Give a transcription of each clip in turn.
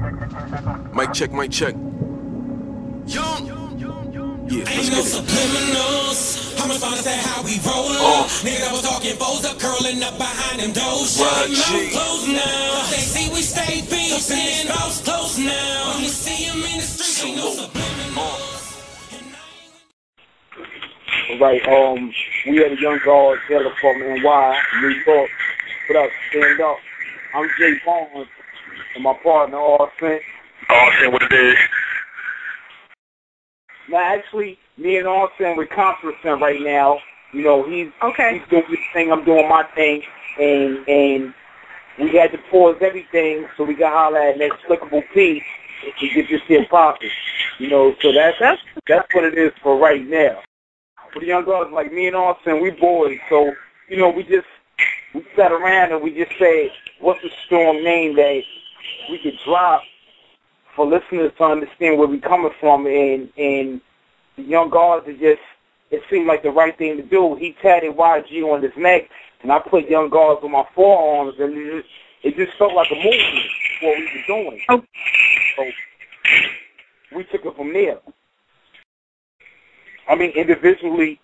Mic check, mic check. Young. Yeah, Ain't no subliminals. How much fun is that how we rollin'? Nigga that was talking foes up, curling up behind them doors. Shut them mouth closed now. They see we stay beefin', house close now. When we see them in the streets, ain't no subliminals. Right, we had a young Godz here from NY, New York. What up, stand up? I'm Jay Barnes, and my partner, Austin. Austin, what it is? Now, actually, me and Austin, we're conferencing right now. You know, he's doing his thing, I'm doing my thing, and we had to pause everything so we got to holler at Inexplicable P to get this shit popping. You know, so that's what it is for right now. For the young girls like me and Austin, we boys, so, you know, we sat around and we just said, what's a strong name that we could drop for listeners to understand where we're coming from, and the young Godz, it seemed like the right thing to do. He tatted YG on his neck, and I put young Godz on my forearms, and it just felt like a movie what we were doing. Oh. So we took it from there. I mean, individually,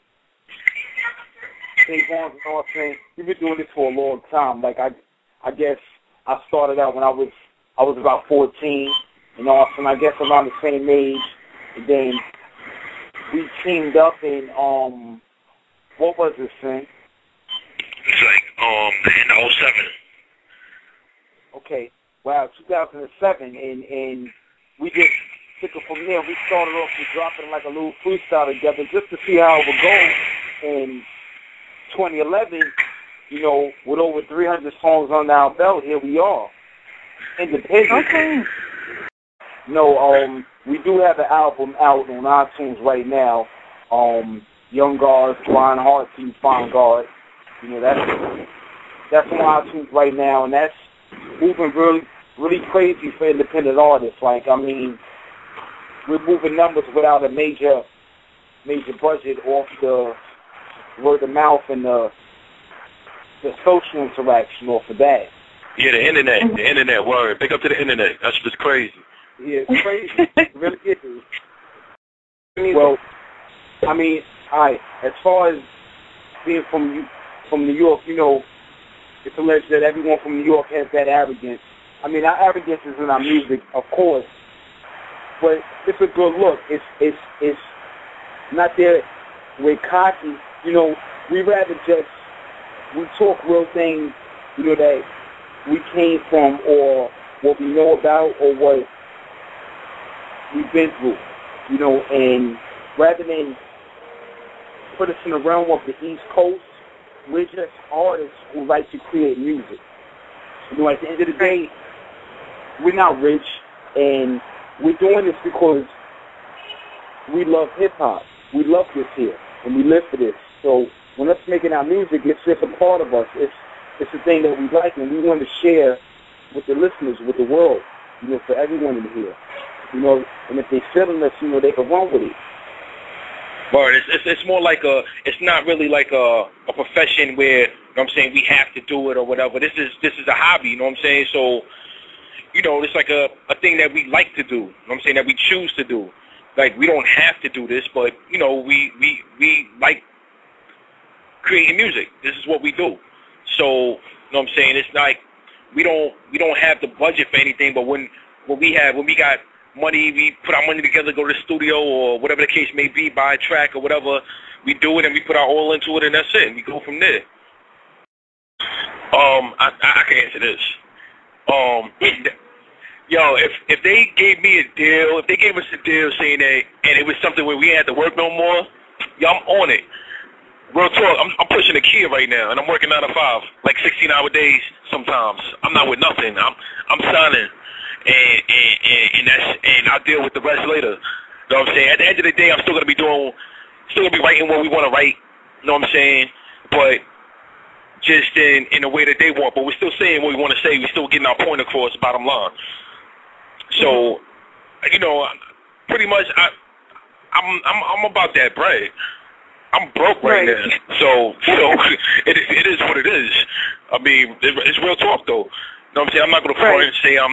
St. Barnes and all saying, we've been doing this for a long time. Like, I guess I started out when I was about 14, and Austin, I guess around the same age, and then we teamed up in, what was this thing? It's like, in 07. Okay, wow, 2007, and we just took it from there. We started off with dropping like a little freestyle together just to see how it would go. In 2011, you know, with over 300 songs on our belt, here we are, independent. Okay. No, we do have an album out on iTunes right now. Young Godz, Blind Heart Till You Find God. You know, that's on iTunes right now, and that's moving really, really crazy for independent artists. Like, I mean, we're moving numbers without a major budget off the word of mouth and the social interaction off of that. Yeah, the internet, word. Pick up to the internet. That's just crazy. Yeah, it's crazy. It really is. Well, I mean, all right, as far as being from New York, you know, it's alleged that everyone from New York has that arrogance. I mean, our arrogance is in our music, of course, but it's a good look. It's not there. We're cocky. You know, we talk real things, you know, that we came from or what we know about or what we've been through, you know, and rather than put us in the realm of the East Coast, we're just artists who like to create music. You know, at the end of the day, we're not rich, and we're doing this because we love hip-hop. We love this here, and we live for this. So when us making our music, it's just a part of us. It's a thing that we like, and we want to share with the listeners, with the world, you know, for everyone in here. You know, and if they feeling us, you know, they can run with it. But it's more like it's not really like a profession where, you know what I'm saying, we have to do it or whatever. This is a hobby, you know what I'm saying? So, you know, it's like a thing that we like to do, you know what I'm saying, that we choose to do. Like, we don't have to do this, but, you know, we like creating music. This is what we do. So, you know what I'm saying, it's like we don't have the budget for anything, but when we got money, we put our money together, go to the studio or whatever the case may be, buy a track or whatever, we do it and we put our all into it and that's it. We go from there. I can answer this. Yo, if they gave me a deal, if they gave us a deal saying that, and it was something where we had to work no more, yo, I'm on it. Real talk, I'm pushing a kid right now, and I'm working 9 to 5, like 16-hour days sometimes. I'm not with nothing. I'm signing. And I'll deal with the rest later. You know what I'm saying? At the end of the day, I'm still gonna be writing what we want to write. You know what I'm saying? But just in a way that they want. But we're still saying what we want to say. We're still getting our point across. Bottom line. So, you know, pretty much, I'm about that bread. I'm broke right now. So it is what it is. I mean, it's real talk though. know what I'm saying? I'm not gonna front and say I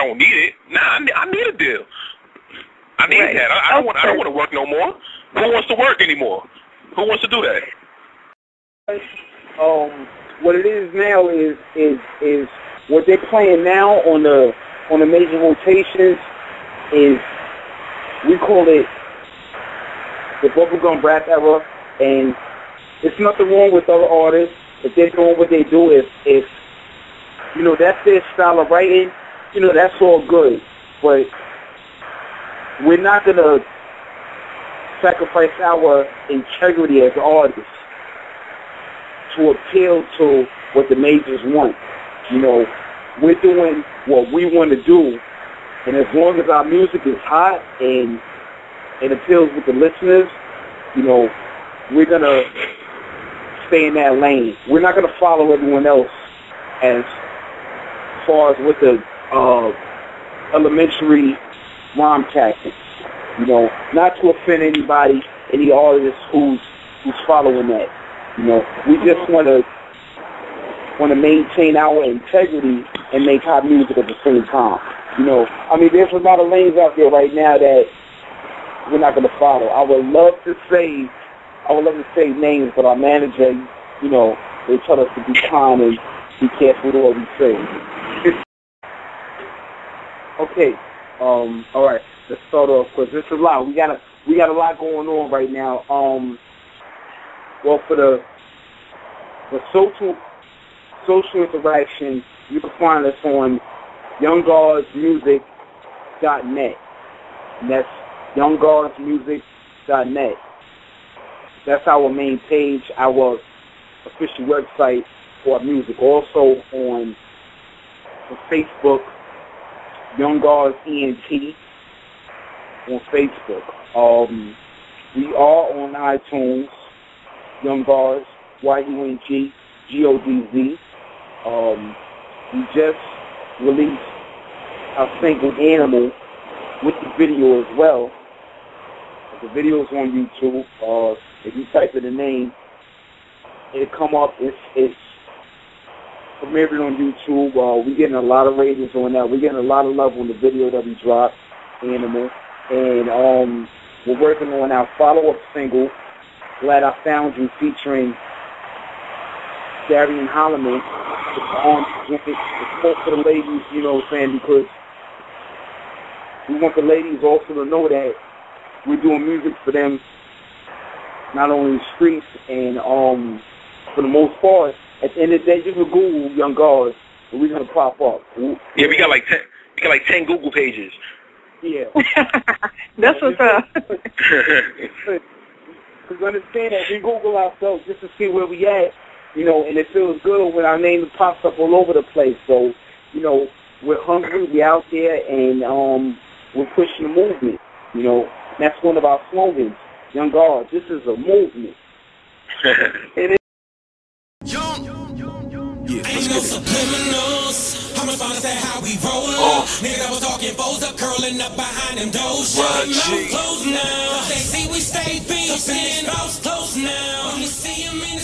don't need it. Nah, I need a deal. I need that. I don't want to work no more. Who wants to work anymore? Who wants to do that? What it is now is what they're playing now on the major rotations is, we call it the bubblegum rap era, and it's nothing wrong with other artists if they're doing what they do. If you know that's their style of writing, you know, that's all good, but we're not gonna sacrifice our integrity as artists to appeal to what the majors want. You know, we're doing what we want to do, and as long as our music is hot and it appeals with the listeners, you know, we're gonna stay in that lane. We're not gonna follow everyone else as far as with the elementary rhyme tactics. You know, not to offend anybody, any artist who's following that. You know, we just want to maintain our integrity and make hot music at the same time. You know, I mean, there's a lot of lanes out there right now that we're not going to follow. I would love to say names, but our manager, you know, they tell us to be kind and be careful with what we say. Okay, all right. Let's start off, because this is a lot. We got a lot going on right now. Well, for the social interaction, you can find us on YoungGodsMusic.net. And that's YoungGodsMusic.net. That's our main page, our official website for our music. Also on Facebook, Young Godz ENT on Facebook. We are on iTunes, Young Godz, YUNG, GODZ. We just released our single Animal with the video as well. The video is on YouTube. If you type in the name, it'll come up. It's premiered on YouTube. We're getting a lot of ratings on that. We're getting a lot of love on the video that we dropped, Animal. And we're working on our follow-up single, Glad I Found You, featuring Darian Holloman. It's for the ladies, you know what I'm saying, because we want the ladies also to know that we're doing music for them, not only in the streets, and for the most part, at the end of the day, you can Google Young Godz, and we're gonna pop up. Yeah, we got like 10 Google pages. Yeah. That's what's up. Because understand that we Google ourselves just to see where we at, you know, and it feels good when our name pops up all over the place. So, you know, we're hungry, we're out there, and we're pushing the movement. You know, that's one of our slogans, Young Godz. This is a movement. It is. Ain't no subliminals. How much fun is that how we roll? Nigga that was talking foes up, curling up behind them doors. Shut them close now. They see we stay beefing, house close now. When you see 'em in the